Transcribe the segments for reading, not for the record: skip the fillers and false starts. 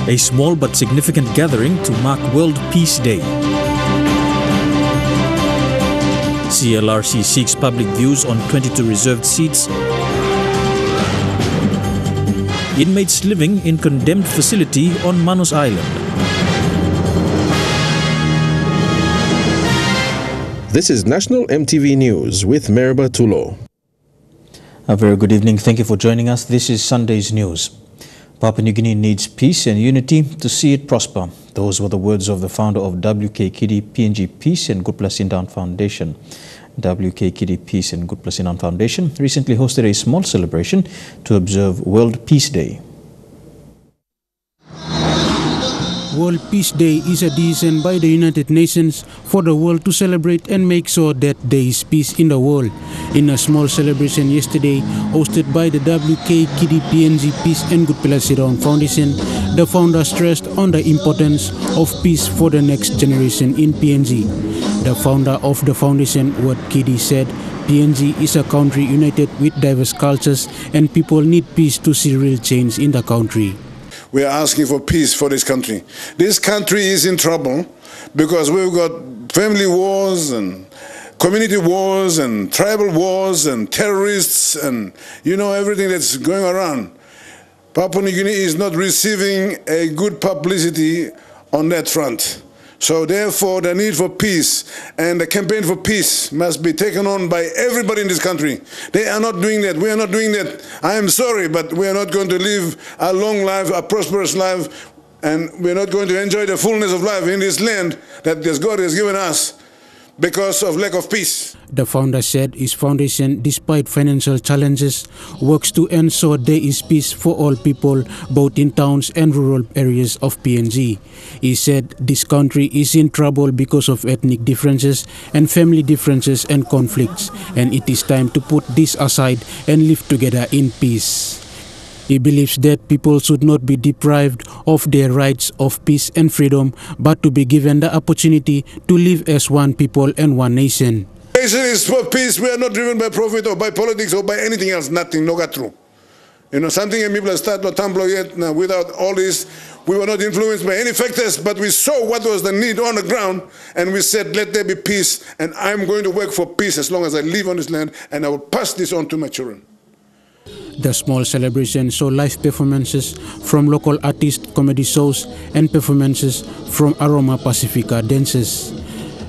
a small but significant gathering to mark World Peace Day. CLRC seeks public views on 22 reserved seats. Inmates living in condemned facility on Manus Island. This is National EMTV News with Meriba Tulo. A very good evening. Thank you for joining us. This is Sunday's news. Papua New Guinea needs peace and unity to see it prosper. Those were the words of the founder of WK Kidi PNG Peace and Gutpla Sindaun Foundation. WK Kidi Peace and Gutpla Sindaun Foundation recently hosted a small celebration to observe World Peace Day. World Peace Day is a decision by the United Nations for the world to celebrate and make sure that there is peace in the world. In a small celebration yesterday, hosted by the WK Kidi PNG Peace and Gutpla Sindaun Foundation, the founder stressed on the importance of peace for the next generation in PNG. The founder of the foundation, Wat Kidi, said PNG is a country united with diverse cultures and people need peace to see real change in the country. We are asking for peace for this country. This country is in trouble because we've got family wars and community wars and tribal wars and terrorists and everything that's going around. Papua New Guinea is not receiving a good publicity on that front. So therefore the need for peace and the campaign for peace must be taken on by everybody in this country. They are not doing that. We are not doing that. I am sorry, but we are not going to live a long life, a prosperous life, and we are not going to enjoy the fullness of life in this land that God has given us because of lack of peace. The founder said his foundation, despite financial challenges, works to ensure there is peace for all people, both in towns and rural areas of PNG. He said this country is in trouble because of ethnic differences and family differences and conflicts, and it is time to put this aside and live together in peace. He believes that people should not be deprived of their rights of peace and freedom, but to be given the opportunity to live as one people and one nation. Nation is for peace. We are not driven by profit or by politics or by anything else. Nothing. No got true. Something in people start not tumble yet. Now, without all this, we were not influenced by any factors, but we saw what was the need on the ground, and we said, let there be peace, and I'm going to work for peace as long as I live on this land, and I will pass this on to my children. The small celebration saw live performances from local artists, comedy shows, and performances from Aroma Pacifica dancers.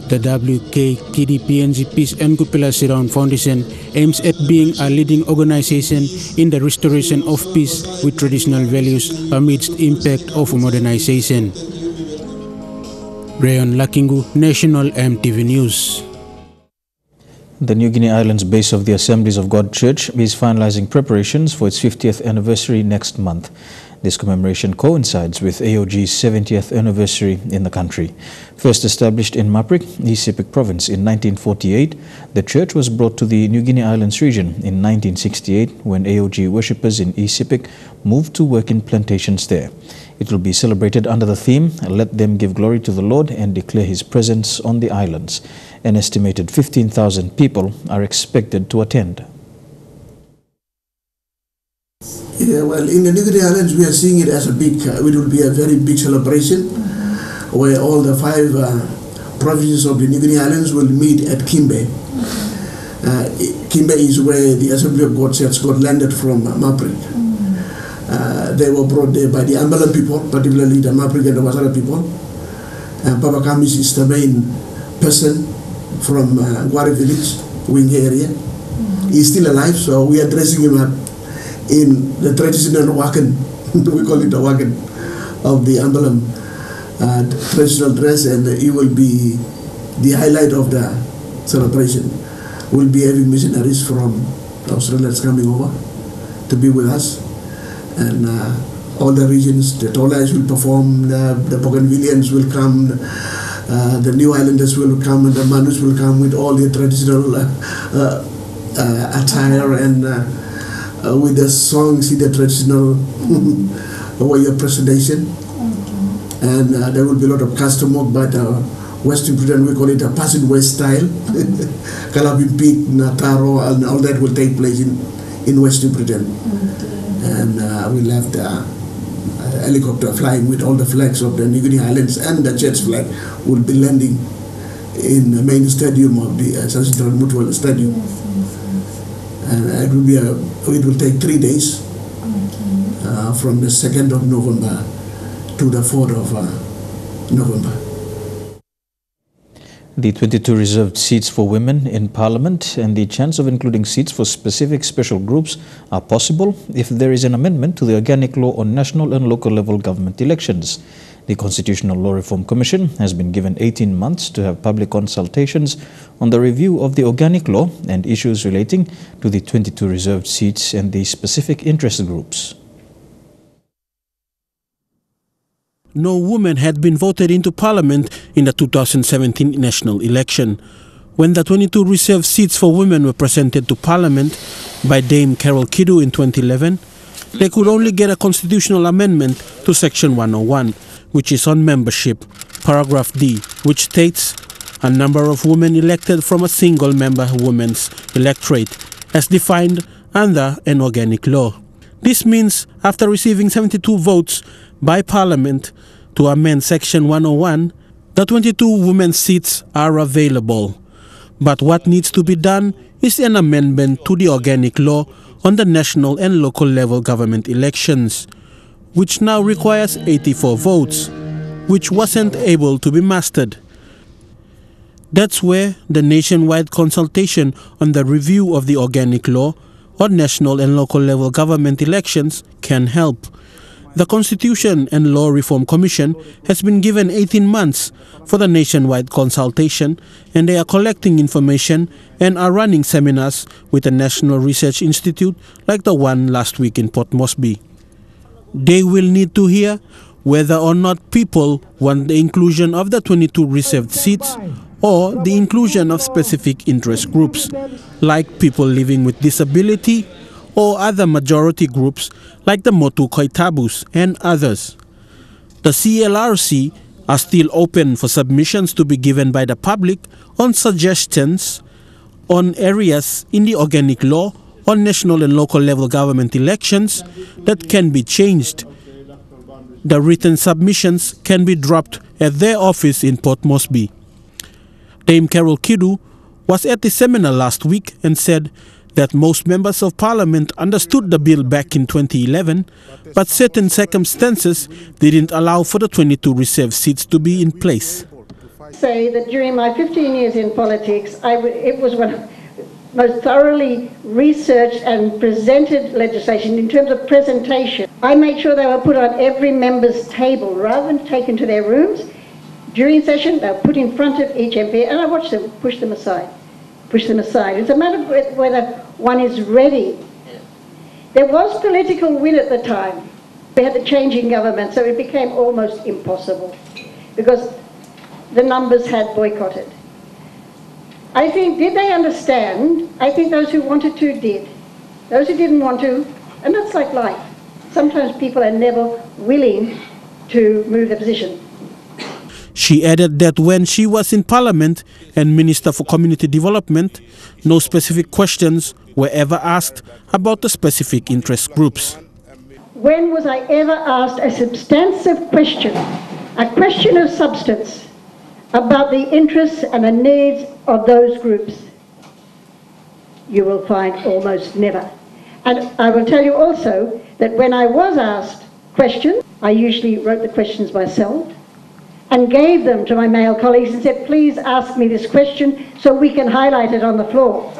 The WK Kidi PNG Peace and Gutpla Sindaun Foundation aims at being a leading organization in the restoration of peace with traditional values amidst impact of modernization. Rayon Lakingu, National EMTV News. The New Guinea Islands base of the Assemblies of God Church is finalizing preparations for its 50th anniversary next month. This commemoration coincides with AOG's 70th anniversary in the country. First established in Maprik, EPEC province in 1948, the church was brought to the New Guinea Islands region in 1968 when AOG worshippers in EPEC moved to work in plantations there. It will be celebrated under the theme, Let Them Give Glory to the Lord and Declare His Presence on the Islands. An estimated 15,000 people are expected to attend. Yeah, well, in the New Guinea Islands, we are seeing it as it will be a very big celebration where all the 5 provinces of the New Guinea Islands will meet at Kimbe. Kimbe is where the Assembly of God Church got landed from Maprik. They were brought there by the Ambalan people, particularly the Maprik and the Wasara people. Papa Kamis is the main person from Gwari village, Wing area. He's still alive, so we are dressing him up in the traditional wagon, we call it the wagon of the Ambalam traditional dress, and it will be the highlight of the celebration. We'll be having missionaries from Australia coming over to be with us, and all the regions, the Tolais will perform, the Bougainvilleans will come, the New Islanders will come, and the Manus will come with all their traditional attire and with the songs in the traditional way of presentation. And there will be a lot of custom work by the Western Britain, we call it a Passing West style. Calabin Peak, Nataro, and all that will take place in Western Britain. And we'll have helicopter flying with all the flags of the New Guinea Islands, and the church flag will be landing in the main stadium of the Central Mutual Stadium. And it will take 3 days, from the 2nd of November to the 4th of November. The 22 reserved seats for women in Parliament and the chance of including seats for specific special groups are possible if there is an amendment to the Organic Law on national and local level government elections. The Constitutional Law Reform Commission has been given 18 months to have public consultations on the review of the Organic Law and issues relating to the 22 reserved seats and the specific interest groups. No woman had been voted into Parliament in the 2017 national election. When the 22 reserved seats for women were presented to Parliament by Dame Carol Kidu in 2011, they could only get a constitutional amendment to Section 101, which is on membership, paragraph D, which states a number of women elected from a single member women's electorate, as defined under an organic law. This means after receiving 72 votes by Parliament to amend Section 101, the 22 women's seats are available. But what needs to be done is an amendment to the Organic Law on the national and local level government elections, which now requires 84 votes, which wasn't able to be mastered. That's where the nationwide consultation on the review of the Organic Law on national and local level government elections can help. The Constitution and Law Reform Commission has been given 18 months for the nationwide consultation, and they are collecting information and are running seminars with a National Research Institute like the one last week in Port Moresby. They will need to hear whether or not people want the inclusion of the 22 reserved seats or the inclusion of specific interest groups, like people living with disability or other majority groups like the Motu Koitabus and others. The CLRC are still open for submissions to be given by the public on suggestions on areas in the Organic Law on national and local level government elections that can be changed. The written submissions can be dropped at their office in Port Moresby. Dame Carol Kidu was at the seminar last week and said that most members of Parliament understood the bill back in 2011, but certain circumstances didn't allow for the 22 reserved seats to be in place. Say that during my 15 years in politics, it was one of the most thoroughly researched and presented legislation in terms of presentation. I made sure they were put on every member's table rather than taken to their rooms. During session, they were put in front of each MP, and I watched them push them aside. It's a matter of whether one is ready. There was political will at the time. We had the change in government, so it became almost impossible because the numbers had boycotted. I think, did they understand? I think those who wanted to did. Those who didn't want to, and that's like life. Sometimes people are never willing to move their position. She added that when she was in Parliament and Minister for Community Development, no specific questions were ever asked about the specific interest groups. When was I ever asked a substantive question, a question of substance, about the interests and the needs of those groups? You will find almost never. And I will tell you also that when I was asked questions, I usually wrote the questions myself and gave them to my male colleagues and said, please ask me this question so we can highlight it on the floor.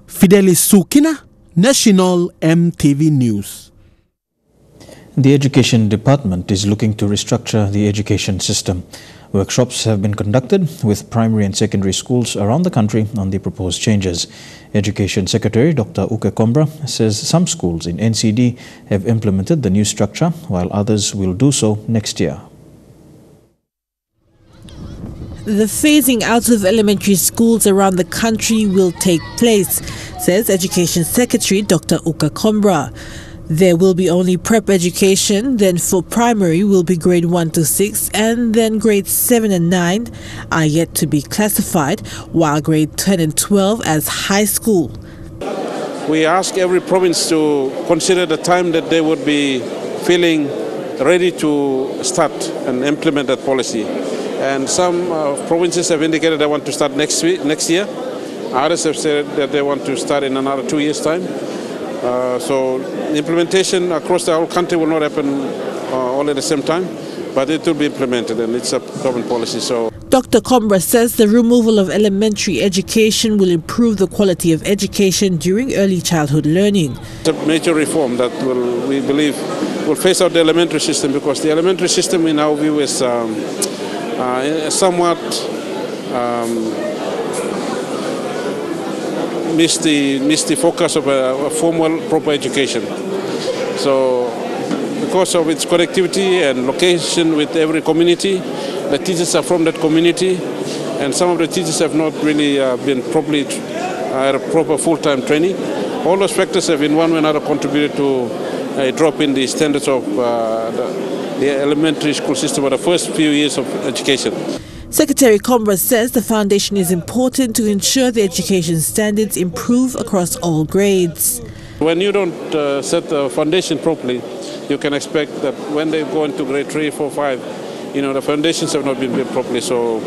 Fidelis Sukina, National EMTV News. The Education Department is looking to restructure the education system. Workshops have been conducted with primary and secondary schools around the country on the proposed changes. Education Secretary Dr. Uke Kombra says some schools in NCD have implemented the new structure, while others will do so next year. The phasing out of elementary schools around the country will take place, says Education Secretary Dr. Uke Kombra. There will be only prep education, then for primary will be grade 1 to 6, and then grades 7 and 9 are yet to be classified, while grade 10 and 12 as high school. We ask every province to consider the time that they would be filling ready to start and implement that policy. And some provinces have indicated they want to start next year. Others have said that they want to start in another 2 years' time. So implementation across the whole country will not happen all at the same time, but it will be implemented, and it's a government policy. So Dr. Combra says the removal of elementary education will improve the quality of education during early childhood learning. It's a major reform that we believe will phase out the elementary system, because the elementary system in our view is somewhat missed the focus of a formal, proper education. So because of its connectivity and location with every community, the teachers are from that community, and some of the teachers have not really been properly at a proper full-time training. All those factors have in one way or another contributed to a drop in the standards of the elementary school system for the first few years of education. Secretary Combra says the foundation is important to ensure the education standards improve across all grades. When you don't set the foundation properly, you can expect that when they go into grade 3, 4, 5, the foundations have not been built properly. So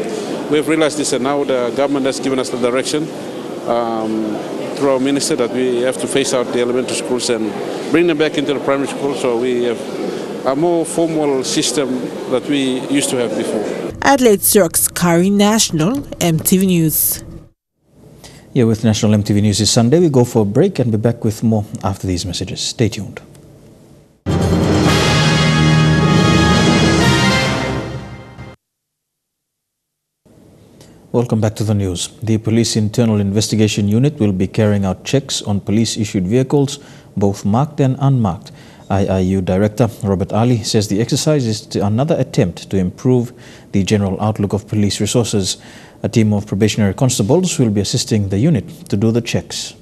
we've realized this, and now the government has given us the direction through our minister that we have to phase out the elementary schools and bring them back into the primary school, so we have a more formal system that we used to have before. Adelaide Sirks, Kari, National MTV News. Here with National MTV News this Sunday, we go for a break and be back with more after these messages. Stay tuned. Welcome back to the news. The Police Internal Investigation Unit will be carrying out checks on police-issued vehicles, both marked and unmarked. IIU Director Robert Ali says the exercise is another attempt to improve the general outlook of police resources. A team of probationary constables will be assisting the unit to do the checks.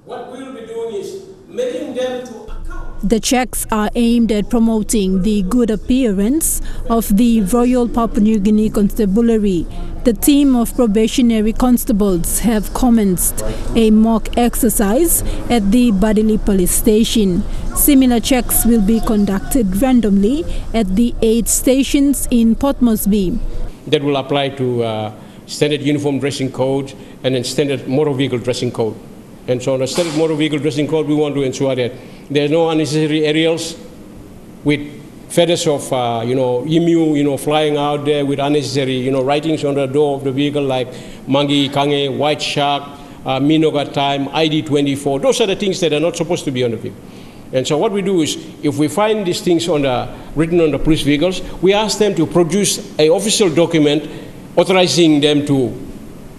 What we will be doing is making them to account. The checks are aimed at promoting the good appearance of the Royal Papua New Guinea Constabulary. The team of probationary constables have commenced a mock exercise at the Badili police station. Similar checks will be conducted randomly at the 8 stations in Port Moresby. That will apply to standard uniform dressing code and then standard motor vehicle dressing code. And so on the standard motor vehicle dressing code, we want to ensure that there are no unnecessary aerials with feathers of, emu, flying out there with unnecessary, writings on the door of the vehicle like Mangi, Kange, White Shark, Minoga Time, ID24. Those are the things that are not supposed to be on the vehicle. And so what we do is, if we find these things written on the police vehicles, we ask them to produce an official document authorizing them to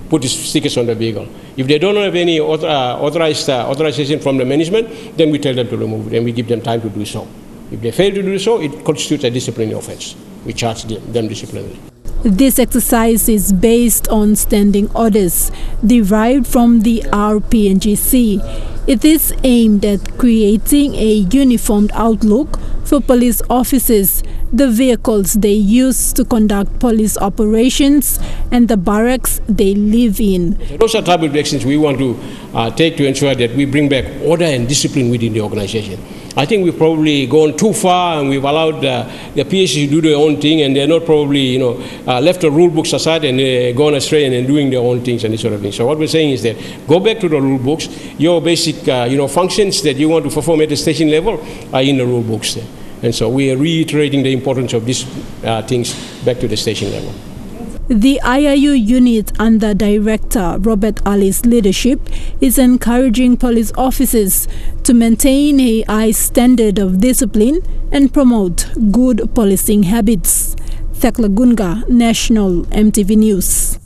put the stickers on the vehicle. If they don't have any authorization from the management, then we tell them to remove it, and we give them time to do so. If they fail to do so, it constitutes a disciplinary offense. We charge them disciplinarily. This exercise is based on standing orders derived from the RPNGC. It is aimed at creating a uniformed outlook for police officers, the vehicles they use to conduct police operations, and the barracks they live in. Those are type of actions we want to take to ensure that we bring back order and discipline within the organization. I think we've probably gone too far, and we've allowed the PSC to do their own thing, and they're not probably, left the rule books aside and gone astray and doing their own things and this sort of thing. So what we're saying is that go back to the rule books. Your basic, functions that you want to perform at the station level are in the rule books there. And so we are reiterating the importance of these things back to the station level. The IIU unit under Director Robert Ali's leadership is encouraging police officers to maintain a high standard of discipline and promote good policing habits. Thekla Gunga, National MTV News.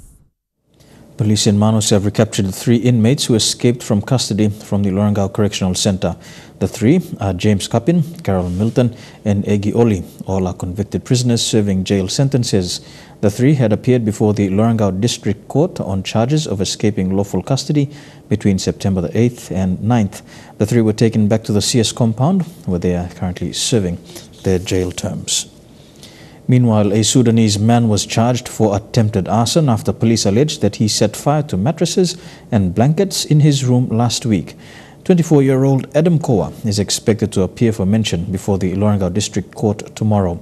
Police in Manus have recaptured 3 inmates who escaped from custody from the Lorengau Correctional Center. The 3 are James Kapin, Carol Milton, and Egi Oli. All are convicted prisoners serving jail sentences. The 3 had appeared before the Lorengau District Court on charges of escaping lawful custody between September the 8th and 9th. The 3 were taken back to the CS compound, where they are currently serving their jail terms. Meanwhile, a Sudanese man was charged for attempted arson after police alleged that he set fire to mattresses and blankets in his room last week. 24-year-old Adam Kowa is expected to appear for mention before the Lorengau District Court tomorrow.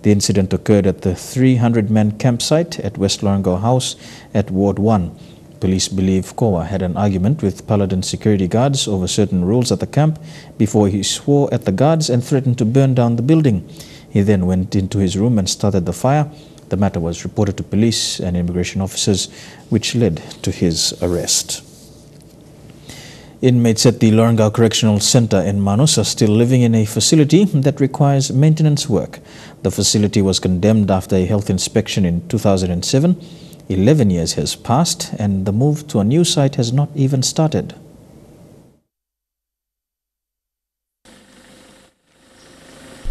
The incident occurred at the 300-man campsite at West Lorengau House at Ward 1. Police believe Kowa had an argument with Paladin security guards over certain rules at the camp before he swore at the guards and threatened to burn down the building. He then went into his room and started the fire. The matter was reported to police and immigration officers, which led to his arrest. Inmates at the Lorengau Correctional Center in Manus are still living in a facility that requires maintenance work. The facility was condemned after a health inspection in 2007. 11 years has passed and the move to a new site has not even started.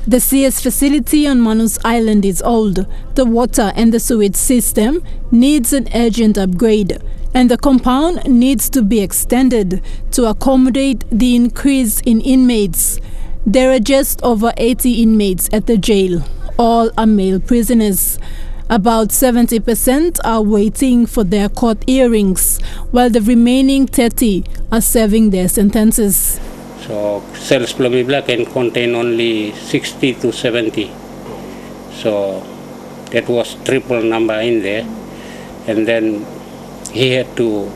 The CS facility on Manus Island is old. The water and the sewage system needs an urgent upgrade, and the compound needs to be extended to accommodate the increase in inmates. There are just over 80 inmates at the jail. All are male prisoners. About 70% are waiting for their court hearings, while the remaining 30 are serving their sentences. So cells Plumibla can contain only 60 to 70. So that was triple number in there. And then he had to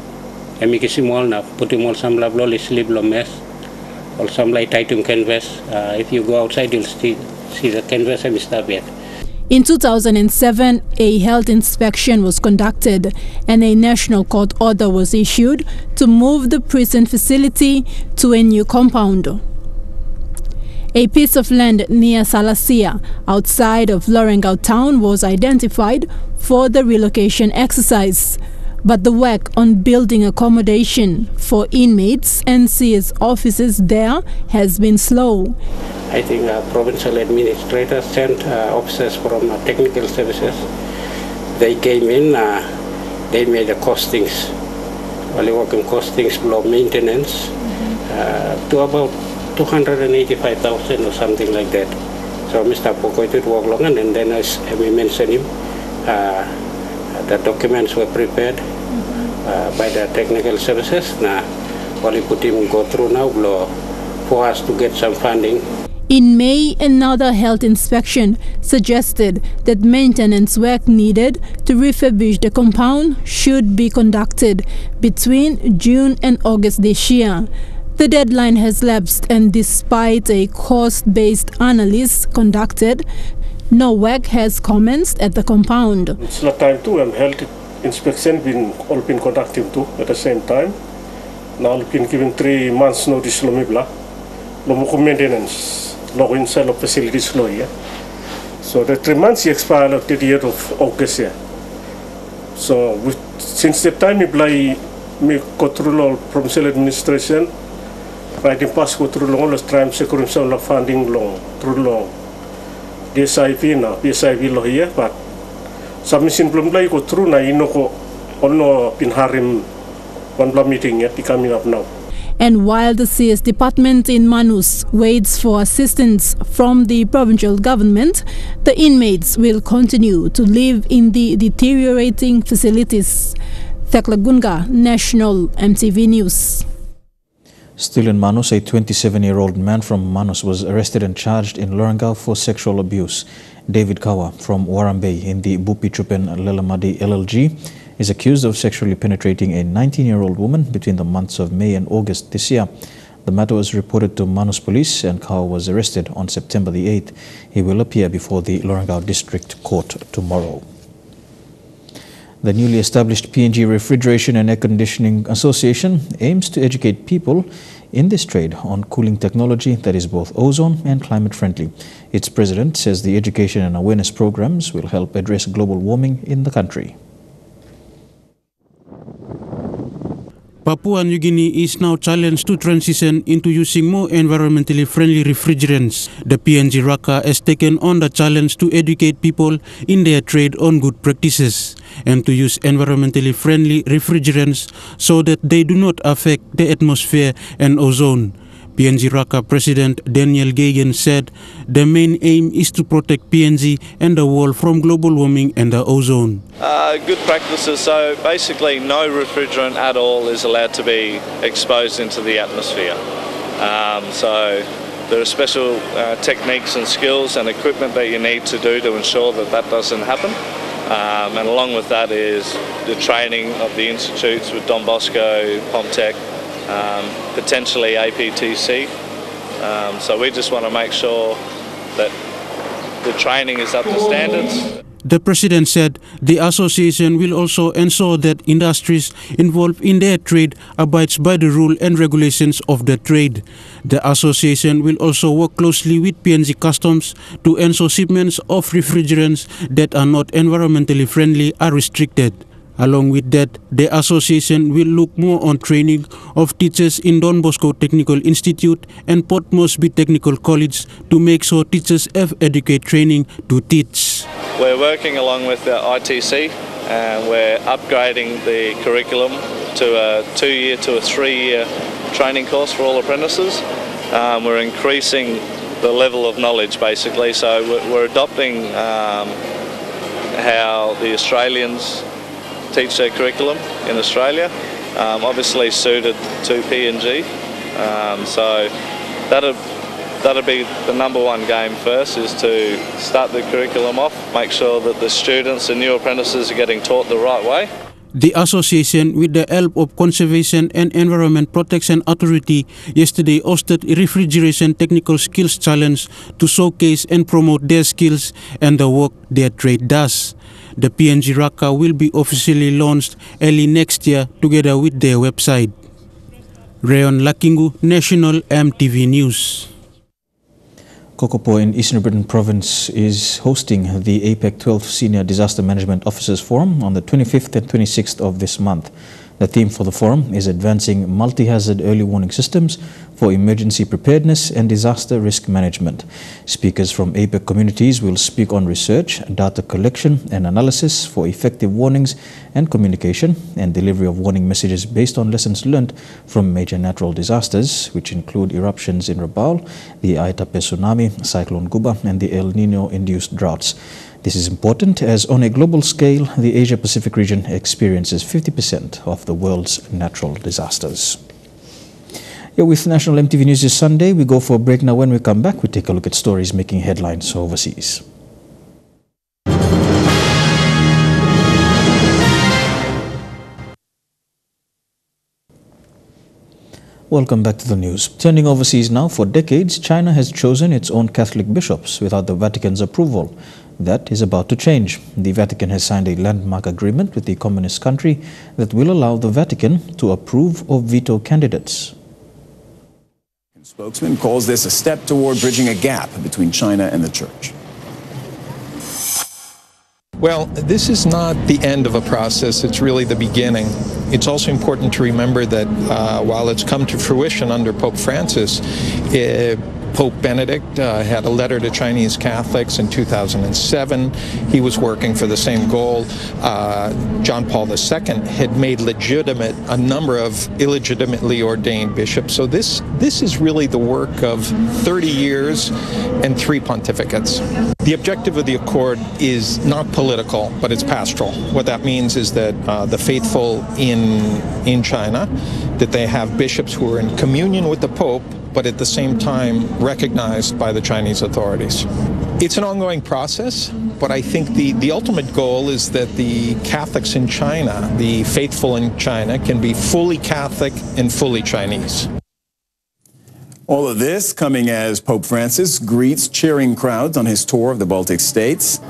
put him on some lovely sleep mess or some light item canvas. If you go outside, you'll see the canvas and stuff yet. In 2007, a health inspection was conducted and a national court order was issued to move the prison facility to a new compound. A piece of land near Salasia, outside of Lorengau town, was identified for the relocation exercise. But the work on building accommodation for inmates and CS officers there has been slow. I think provincial administrators sent officers from technical services. They came in, they made the costings, only working costings below maintenance to about 285,000 or something like that. So Mr. Poko did work long, and then as we mentioned him, the documents were prepared by the technical services. Now, only put him go through now for us to get some funding. In May, another health inspection suggested that maintenance work needed to refurbish the compound should be conducted between June and August this year. The deadline has lapsed, and despite a cost-based analysis conducted, no work has commenced at the compound. It's not time to health inspection all been conducted too at the same time. Now we've been given 3 months notice Lomibla, Lomoco maintenance. Inside of facilities here. So the 3 months expired of the year of August here. So since the time we go through all provincial administration, writing pass go through all the time securing some funding long through long. DSIV now, PSIV law here, but submission plum go through na inoko ono in harim one meeting yet coming up now. And while the CS department in Manus waits for assistance from the provincial government, the inmates will continue to live in the deteriorating facilities. Thekla Gunga, National EMTV News. Still in Manus, a 27-year-old man from Manus was arrested and charged in Lorengau for sexual abuse. David Kawa from Warambe in the Bupi Chupen Lelamadi LLG is accused of sexually penetrating a 19-year-old woman between the months of May and August this year. The matter was reported to Manus Police and Kawa was arrested on September the 8th. He will appear before the Lorengau District Court tomorrow. The newly established PNG Refrigeration and Air Conditioning Association aims to educate people in this trade on cooling technology that is both ozone and climate friendly. Its president says the education and awareness programs will help address global warming in the country. Papua New Guinea is now challenged to transition into using more environmentally friendly refrigerants. The PNG RACA has taken on the challenge to educate people in their trade on good practices and to use environmentally friendly refrigerants so that they do not affect the atmosphere and ozone. PNG Raqqa President Daniel Jaein said the main aim is to protect PNG and the world from global warming and the ozone. Good practices, so basically no refrigerant at all is allowed to be exposed into the atmosphere. So there are special techniques and skills and equipment that you need to do to ensure that that doesn't happen. And along with that is the training of the institutes with Don Bosco, Pomtech, potentially APTC. So we just want to make sure that the training is up to standards. The President said the association will also ensure that industries involved in their trade abides by the rule and regulations of the trade. The association will also work closely with PNG Customs to ensure shipments of refrigerants that are not environmentally friendly are restricted. Along with that, the association will look more on training of teachers in Don Bosco Technical Institute and Port Moresby Technical College to make sure teachers have adequate training to teach. We're working along with the ITC and we're upgrading the curriculum to a 2-year to a 3-year training course for all apprentices. We're increasing the level of knowledge basically, so we're adopting how the Australians teach their curriculum in Australia, obviously suited to PNG. So that'll be the #1 game first, is to start the curriculum off, make sure that the students and new apprentices are getting taught the right way. The association, with the help of Conservation and Environment Protection Authority, yesterday hosted a Refrigeration Technical Skills Challenge to showcase and promote their skills and the work their trade does. The PNG Raqqa will be officially launched early next year together with their website. Rayon Lakingu, National MTV News. Kokopo in Eastern Britain Province is hosting the APEC 12th Senior Disaster Management Officers Forum on the 25th and 26th of this month. The theme for the forum is advancing multi-hazard early warning systems for emergency preparedness and disaster risk management. Speakers from APEC communities will speak on research, data collection and analysis for effective warnings and communication and delivery of warning messages based on lessons learned from major natural disasters, which include eruptions in Rabaul, the Aitape tsunami, Cyclone Guba and the El Nino-induced droughts. This is important as on a global scale, the Asia-Pacific region experiences 50% of the world's natural disasters. You're with National MTV News this Sunday. We go for a break now. When we come back, we take a look at stories making headlines overseas. Welcome back to the news. Turning overseas now, for decades, China has chosen its own Catholic bishops without the Vatican's approval. That is about to change. The Vatican has signed a landmark agreement with the communist country that will allow the Vatican to approve or veto candidates. Spokesman calls this a step toward bridging a gap between China and the Church. Well, this is not the end of a process, it's really the beginning. It's also important to remember that while it's come to fruition under Pope Francis, Pope Benedict had a letter to Chinese Catholics in 2007. He was working for the same goal. John Paul II had made legitimate a number of illegitimately ordained bishops. So this is really the work of 30 years and 3 pontificates. The objective of the accord is not political, but it's pastoral. What that means is that the faithful in China, that they have bishops who are in communion with the Pope, but at the same time recognized by the Chinese authorities. It's an ongoing process, but I think the ultimate goal is that the Catholics in China, the faithful in China, can be fully Catholic and fully Chinese. All of this coming as Pope Francis greets cheering crowds on his tour of the Baltic states.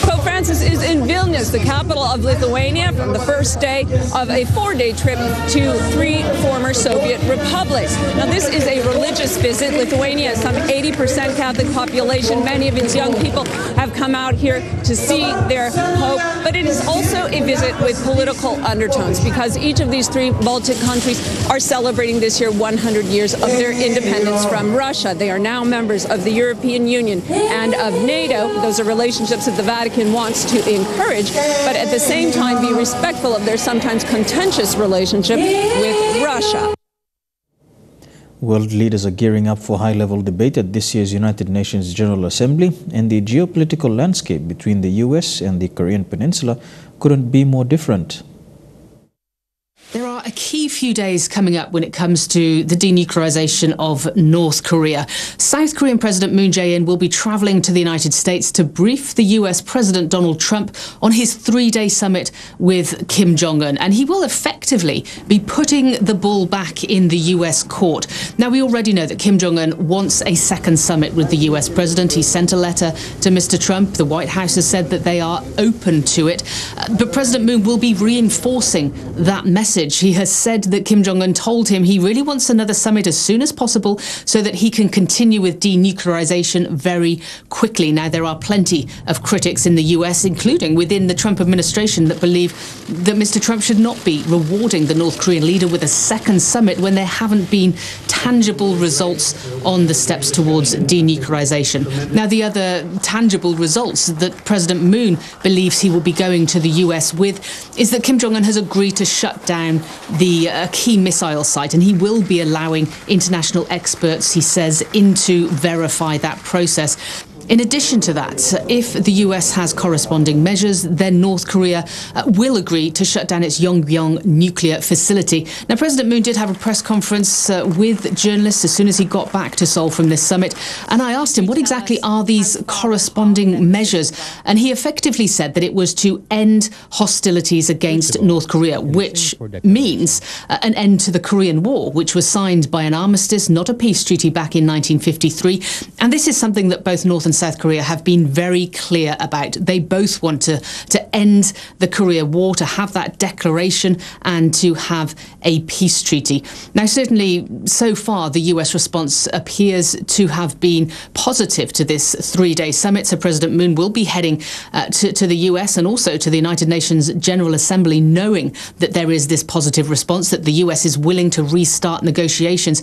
Pope Francis is in Vilnius, the capital of Lithuania, from the first day of a 4-day trip to 3 former Soviet republics. Now, this is a religious visit. Lithuania has some 80% Catholic population. Many of its young people have come out here to see their Pope. But it is also a visit with political undertones, because each of these 3 Baltic countries are celebrating this year 100 years of their independence from Russia. They are now members of the European Union and of NATO. Those are relationships that the Vatican wants to encourage, but at the same time be respectful of their sometimes contentious relationship with Russia. World leaders are gearing up for high-level debate at this year's United Nations General Assembly, and the geopolitical landscape between the US and the Korean Peninsula couldn't be more different. There are a key few days coming up when it comes to the denuclearization of North Korea. South Korean President Moon Jae-in will be travelling to the United States to brief the US President Donald Trump on his three-day summit with Kim Jong-un, and he will effectively be putting the ball back in the US court. Now, we already know that Kim Jong-un wants a second summit with the US President. He sent a letter to Mr. Trump. The White House has said that they are open to it, but President Moon will be reinforcing that message. He has said that Kim Jong-un told him he really wants another summit as soon as possible so that he can continue with denuclearization very quickly. Now, there are plenty of critics in the US, including within the Trump administration, that believe that Mr. Trump should not be rewarding the North Korean leader with a second summit when there haven't been tangible results on the steps towards denuclearization. Now, the other tangible results that President Moon believes he will be going to the US with is that Kim Jong-un has agreed to shut down the key missile site, and he will be allowing international experts, he says, in to verify that process. In addition to that, if the US has corresponding measures, then North Korea will agree to shut down its Yongbyon nuclear facility. Now, President Moon did have a press conference with journalists as soon as he got back to Seoul from this summit, and I asked him what exactly are these corresponding measures, and he effectively said that it was to end hostilities against North Korea, which means an end to the Korean War, which was signed by an armistice, not a peace treaty, back in 1953. And this is something that both North and South Korea have been very clear about. They both want to end the Korea War, to have that declaration and to have a peace treaty. Now, certainly so far the US response appears to have been positive to this three-day summit. So President Moon will be heading to the US and also to the United Nations General Assembly, knowing that there is this positive response, that the US is willing to restart negotiations.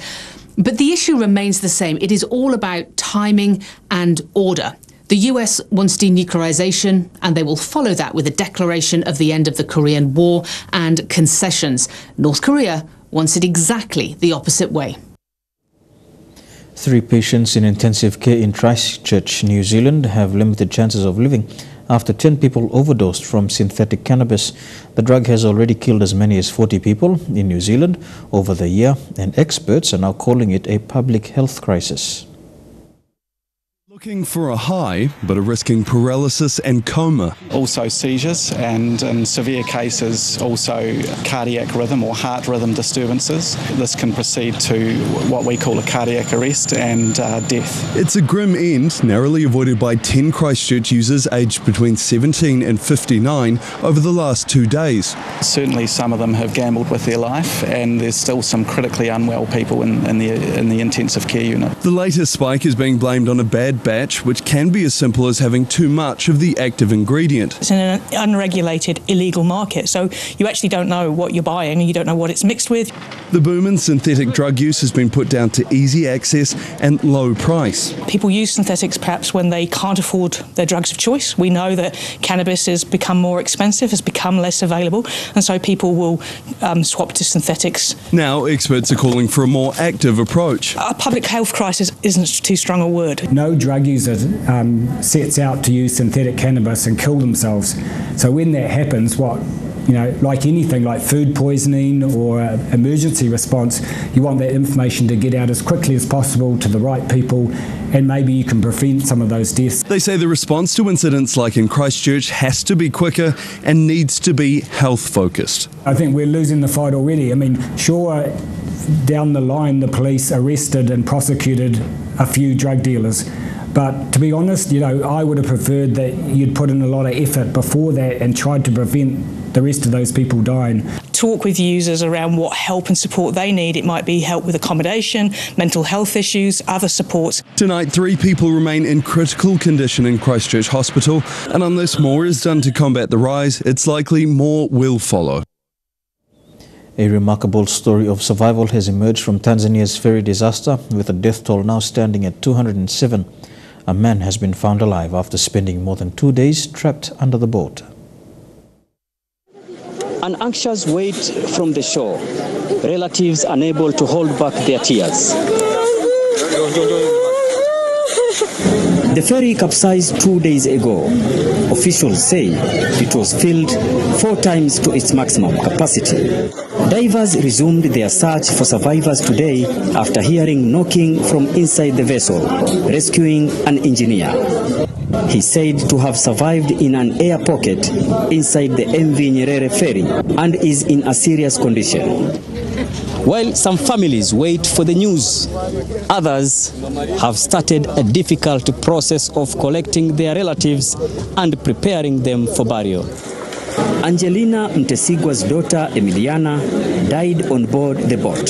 But the issue remains the same. It is all about timing and order. The US wants denuclearization, and they will follow that with a declaration of the end of the Korean War and concessions. North Korea wants it exactly the opposite way. 3 patients in intensive care in Christchurch, New Zealand, have limited chances of living after 10 people overdosed from synthetic cannabis. The drug has already killed as many as 40 people in New Zealand over the year, and experts are now calling it a public health crisis. Looking for a high, but are risking paralysis and coma. Also seizures, and in severe cases also cardiac rhythm or heart rhythm disturbances. This can proceed to what we call a cardiac arrest and death. It's a grim end, narrowly avoided by 10 Christchurch users aged between 17 and 59 over the last 2 days. Certainly some of them have gambled with their life, and there's still some critically unwell people in the intensive care unit. The latest spike is being blamed on a bad batch, which can be as simple as having too much of the active ingredient. It's an unregulated, illegal market, so you actually don't know what you're buying and you don't know what it's mixed with. The boom in synthetic drug use has been put down to easy access and low price. People use synthetics perhaps when they can't afford their drugs of choice. We know that cannabis has become more expensive, has become less available, and so people will swap to synthetics. Now experts are calling for a more active approach. A public health crisis isn't too strong a word. No drug user sets out to use synthetic cannabis and kill themselves. So when that happens, like anything like food poisoning or emergency response, you want that information to get out as quickly as possible to the right people, and maybe you can prevent some of those deaths. They say the response to incidents like in Christchurch has to be quicker and needs to be health focused. I think we're losing the fight already. I mean, sure, down the line the police arrested and prosecuted a few drug dealers, but to be honest, I would have preferred that you'd put in a lot of effort before that and tried to prevent the rest of those people dying. Talk with users around what help and support they need. It might be help with accommodation, mental health issues, other supports. Tonight, 3 people remain in critical condition in Christchurch Hospital, and unless more is done to combat the rise, it's likely more will follow. A remarkable story of survival has emerged from Tanzania's ferry disaster, with the death toll now standing at 207. A man has been found alive after spending more than 2 days trapped under the boat. An anxious wait from the shore. Relatives unable to hold back their tears. The ferry capsized 2 days ago. Officials say it was filled 4 times to its maximum capacity. Divers resumed their search for survivors today after hearing knocking from inside the vessel, rescuing an engineer. He said to have survived in an air pocket inside the MV Nyerere ferry and is in a serious condition. While some families wait for the news, others have started a difficult process of collecting their relatives and preparing them for burial. Angelina Mtesigwa's daughter Emiliana died on board the boat.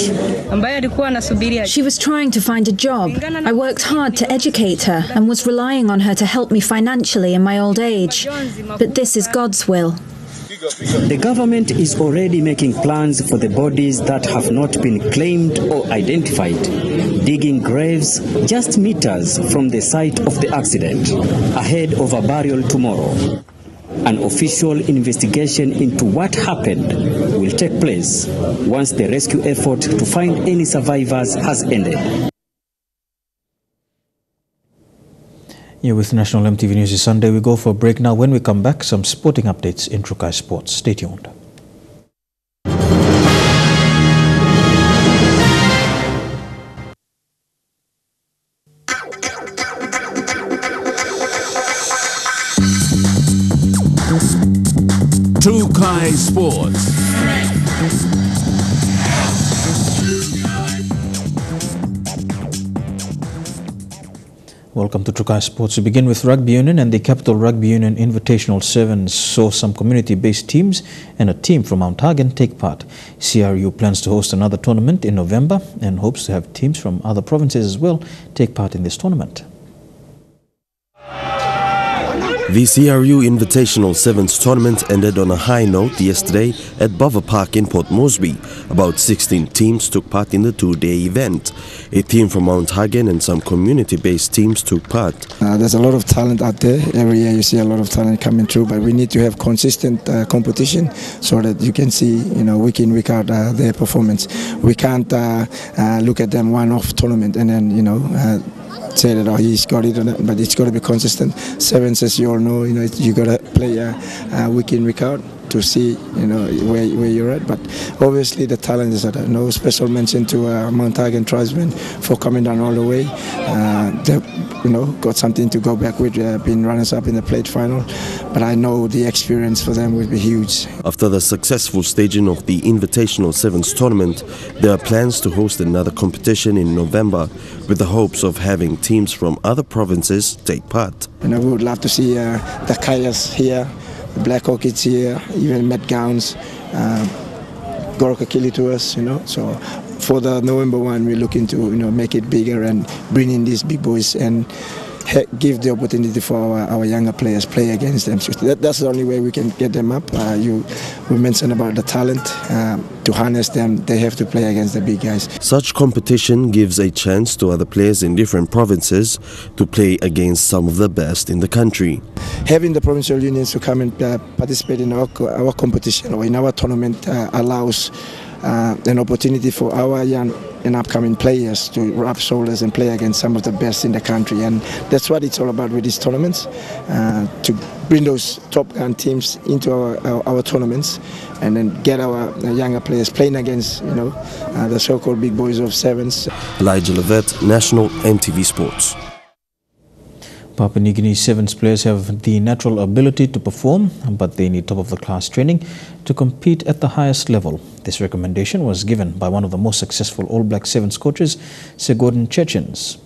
She was trying to find a job. I worked hard to educate her and was relying on her to help me financially in my old age. But this is God's will. The government is already making plans for the bodies that have not been claimed or identified, digging graves just meters from the site of the accident, ahead of a burial tomorrow. An official investigation into what happened will take place once the rescue effort to find any survivors has ended. You're with National EMTV News this Sunday. We go for a break now. When we come back, some sporting updates in Trukai Sports. Stay tuned. Trukai Sports. Welcome to Trukai Sports. We begin with Rugby Union, and the Capital Rugby Union Invitational Sevens saw some community-based teams and a team from Mount Hagen take part. CRU plans to host another tournament in November and hopes to have teams from other provinces as well take part in this tournament. The CRU Invitational Sevens tournament ended on a high note yesterday at Bova Park in Port Moresby. About 16 teams took part in the 2-day event. A team from Mount Hagen and some community-based teams took part. There's a lot of talent out there. Every year you see a lot of talent coming through, but we need to have consistent competition so that you can see, week in, week out their performance. We can't look at them one-off tournament and then, say that he's got it, but it's got to be consistent. Sevens, as you all know, you got to play week in, week out to see where you're at. But obviously the talent is there. No special mention to Mount Hagen tribesmen for coming down all the way. They've got something to go back with, being runners-up in the plate final. But I know the experience for them will be huge. After the successful staging of the Invitational Sevens tournament, there are plans to host another competition in November with the hopes of having teams from other provinces take part. We would love to see the Kayas here, the Black Orchids here, even Met Gowns, Goroka Kili to us, So for the November one, we're looking to, make it bigger and bring in these big boys and give the opportunity for our younger players play against them. So that's the only way we can get them up. We mentioned about the talent. To harness them, they have to play against the big guys. Such competition gives a chance to other players in different provinces to play against some of the best in the country. Having the provincial unions to come and participate in our competition or in our tournament allows an opportunity for our young and upcoming players to rub shoulders and play against some of the best in the country, and that's what it's all about with these tournaments, to bring those top gun teams into our tournaments and then get our younger players playing against the so-called big boys of sevens. Elijah Levet, National EMTV Sports. Papua New Guinea Sevens players have the natural ability to perform, but they need top-of-the-class training to compete at the highest level. This recommendation was given by one of the most successful All Black Sevens coaches, Sir Gordon Chechens.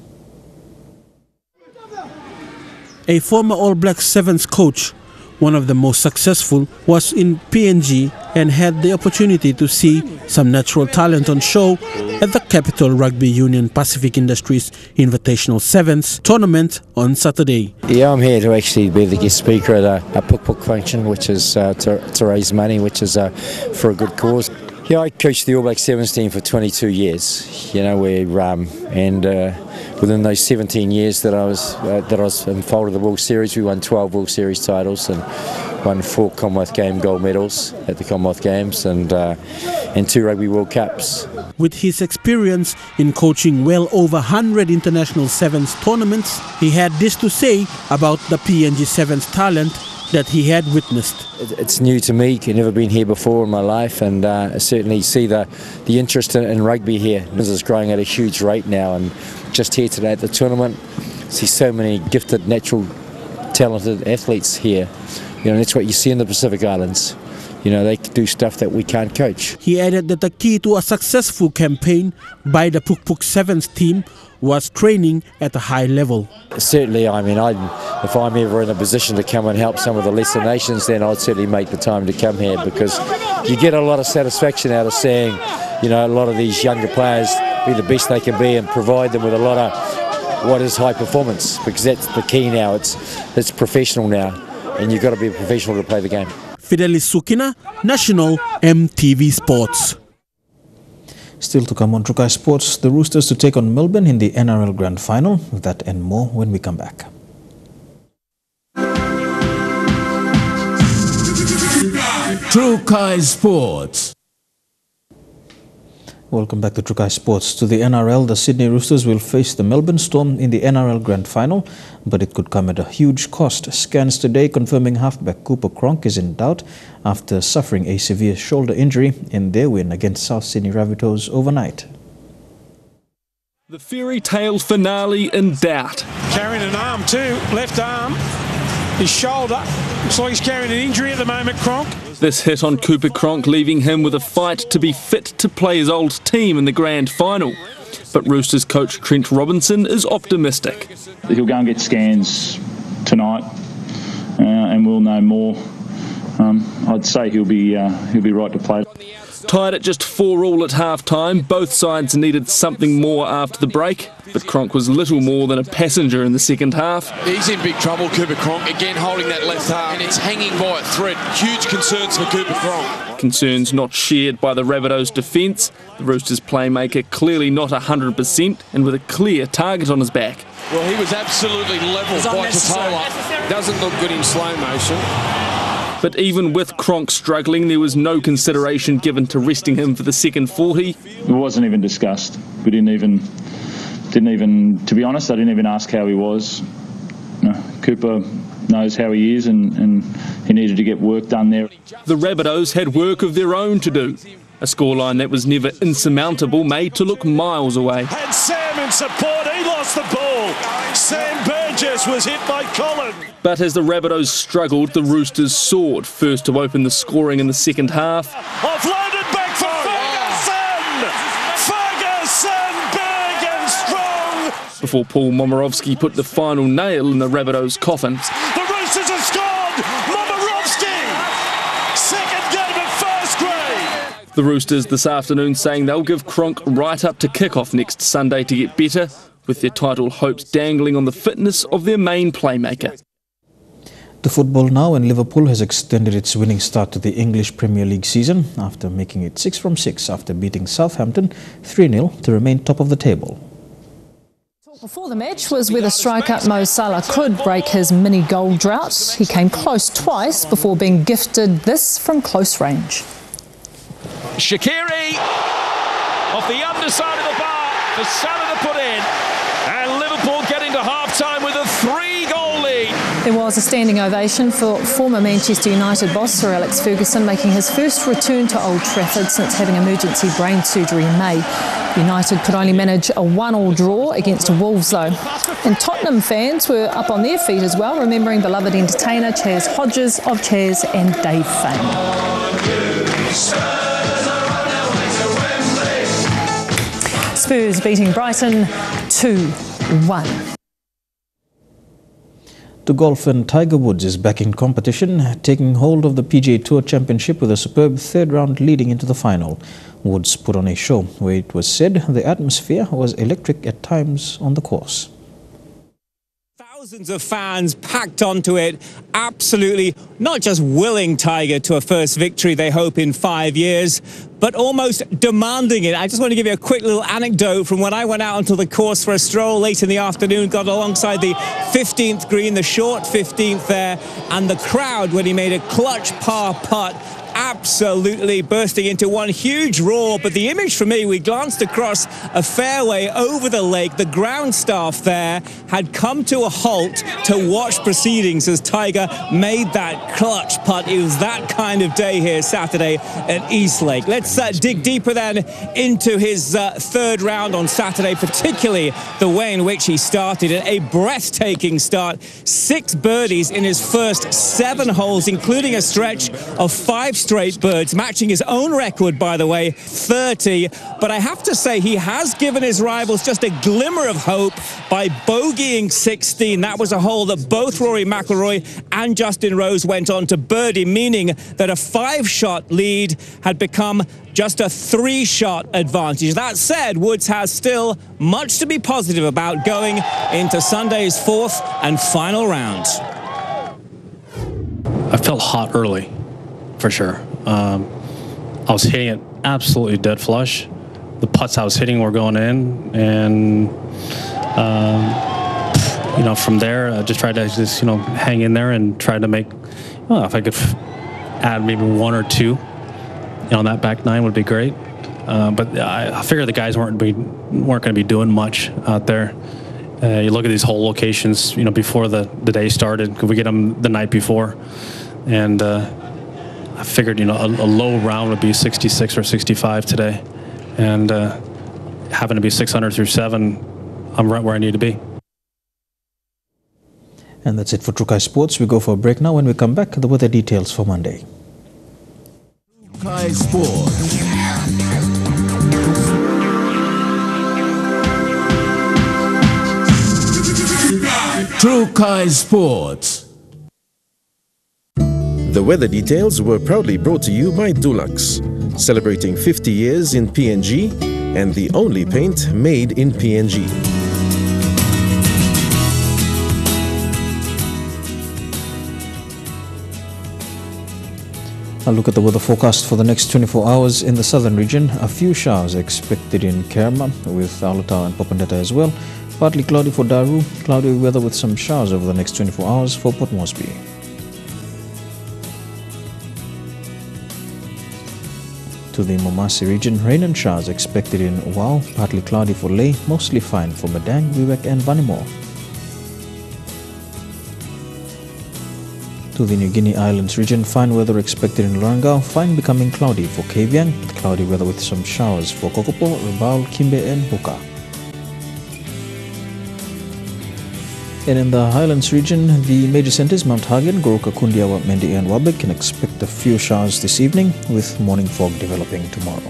A former All Black Sevens coach, one of the most successful, was in PNG and had the opportunity to see some natural talent on show at the Capital Rugby Union Pacific Industries Invitational Sevens tournament on Saturday. Yeah, I'm here to actually be the guest speaker at a puk-puk function, which is to raise money, which is for a good cause. Yeah, I coached the All Black Sevens team for 22 years. You know, within those 17 years that I was involved in the World Series, we won 12 World Series titles and won 4 Commonwealth Game gold medals at the Commonwealth Games and 2 Rugby World Cups. With his experience in coaching well over 100 international sevens tournaments, he had this to say about the PNG sevens talent that he had witnessed. It's new to me, I've never been here before in my life, and I certainly see the interest in rugby here. This is growing at a huge rate now, and just here today at the tournament, see so many gifted, natural, talented athletes here. You know, that's what you see in the Pacific Islands. You know, they do stuff that we can't coach. He added that the key to a successful campaign by the Puk Puk Sevens team was training at a high level. Certainly, I mean, if I'm ever in a position to come and help some of the lesser nations, then I'd certainly make the time to come here, because you get a lot of satisfaction out of seeing, you know, a lot of these younger players be the best they can be and provide them with a lot of what is high performance, because that's the key now. It's professional now, and you've got to be a professional to play the game. Fidelis Sukina, National EMTV Sports. Still to come on Trukai Sports, the Roosters to take on Melbourne in the NRL Grand Final. That and more when we come back. Trukai Sports. Welcome back to Trukai Sports. To the NRL, the Sydney Roosters will face the Melbourne Storm in the NRL Grand Final, but it could come at a huge cost. Scans today confirming halfback Cooper Cronk is in doubt after suffering a severe shoulder injury in their win against South Sydney Rabbitohs overnight. The fairy tale finale in doubt. Carrying an arm too, left arm, his shoulder. Looks like he's carrying an injury at the moment, Cronk. This hit on Cooper Cronk leaving him with a fight to be fit to play his old team in the grand final. But Roosters coach Trent Robinson is optimistic. He'll go and get scans tonight and we'll know more. I'd say he'll be right to play. Tied at just 4-4 at half-time, both sides needed something more after the break, but Cronk was little more than a passenger in the second half. He's in big trouble, Cooper Cronk, again holding that left arm, and it's hanging by a thread. Huge concerns for Cooper Cronk. Concerns not shared by the Rabbitohs' defence. The Roosters playmaker clearly not 100% and with a clear target on his back. Well, he was absolutely level by Totola. Doesn't look good in slow motion. But even with Cronk struggling, there was no consideration given to resting him for the second 40. It wasn't even discussed. We didn't even, to be honest, I didn't even ask how he was. No, Cooper knows how he is and he needed to get work done there. The Rabbitohs had work of their own to do. A scoreline that was never insurmountable made to look miles away. Had Sam in support, he lost the ball. Sam Burgess was hit by Colin. But as the Rabbitohs struggled, the Roosters soared, first to open the scoring in the second half. Offloaded back for Ferguson! Ferguson, big and strong! Before Paul Momirovski put the final nail in the Rabbitohs' coffin. The Roosters have scored! Momirovski! Second game of first grade! The Roosters this afternoon saying they'll give Cronk right up to kick-off next Sunday to get better, with their title hopes dangling on the fitness of their main playmaker. To football now, and Liverpool has extended its winning start to the English Premier League season after making it 6 from 6 after beating Southampton 3-0 to remain top of the table. Before the match was whether striker Mo Salah could break his mini goal drought. He came close twice before being gifted this from close range. Shaqiri off the underside of the bar for Salah to put in, and Liverpool getting to half-time with a 3-goal lead. There was a standing ovation for former Manchester United boss Sir Alex Ferguson making his first return to Old Trafford since having emergency brain surgery in May. United could only manage a 1-1 draw against Wolves though. And Tottenham fans were up on their feet as well, remembering beloved entertainer Chaz Hodges of Chaz and Dave fame. Spurs beating Brighton 2-1. To golf, and Tiger Woods is back in competition, taking hold of the PGA Tour Championship with a superb third round leading into the final. Woods put on a show where it was said the atmosphere was electric at times on the course. Thousands of fans packed onto it, absolutely not just willing Tiger to a first victory they hope in 5 years, but almost demanding it. I just want to give you a quick little anecdote from when I went out onto the course for a stroll late in the afternoon, got alongside the 15th green, the short 15th there, and the crowd when he made a clutch par putt, absolutely bursting into one huge roar. But the image for me, we glanced across a fairway over the lake. The ground staff there had come to a halt to watch proceedings as Tiger made that clutch putt. It was that kind of day here Saturday at Eastlake. Let's dig deeper then into his third round on Saturday, particularly the way in which he started it. A breathtaking start. 6 birdies in his first 7 holes, including a stretch of 5 straight birds, matching his own record, by the way, 30. But I have to say, he has given his rivals just a glimmer of hope by bogeying 16. That was a hole that both Rory McIlroy and Justin Rose went on to birdie, meaning that a 5-shot lead had become just a 3-shot advantage. That said, Woods has still much to be positive about going into Sunday's 4th and final round. I felt hot early, for sure. I was hitting it absolutely dead flush. The putts I was hitting were going in, and you know, from there I just tried to hang in there and try to make, if I could add maybe 1 or 2 on that back 9 would be great. But I figured the guys weren't going to be doing much out there. You look at these hole locations, before the day started. Could we get them the night before? And I figured, a low round would be 66 or 65 today. And having to be 600 through 7, I'm right where I need to be. And that's it for Trukai Sports. We go for a break now. When we come back, the weather details for Monday. Trukai Sports. Trukai Sports. The weather details were proudly brought to you by Dulux, celebrating 50 years in PNG and the only paint made in PNG. A look at the weather forecast for the next 24 hours in the southern region. A few showers expected in Kerma with Aulutau and Popondetta as well. Partly cloudy for Daru, cloudy weather with some showers over the next 24 hours for Port Moresby. To the Momasi region, rain and showers expected in Wau, partly cloudy for Ley, mostly fine for Madang, Wewak and Vanimore. To the New Guinea Islands region, fine weather expected in Lorangau, fine becoming cloudy for Kavieng, cloudy weather with some showers for Kokopo, Rabaul, Kimbe and Buka. And in the Highlands region, the major centres, Mount Hagen, Goroka, Kundiawa, Mendi and Wabek can expect a few showers this evening with morning fog developing tomorrow.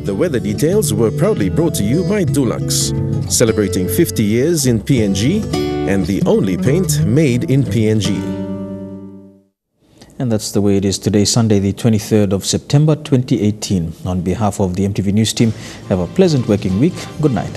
The weather details were proudly brought to you by Dulux, celebrating 50 years in PNG and the only paint made in PNG. And that's the way it is today, Sunday, the 23rd of September 2018. On behalf of the EMTV News team, have a pleasant working week. Good night.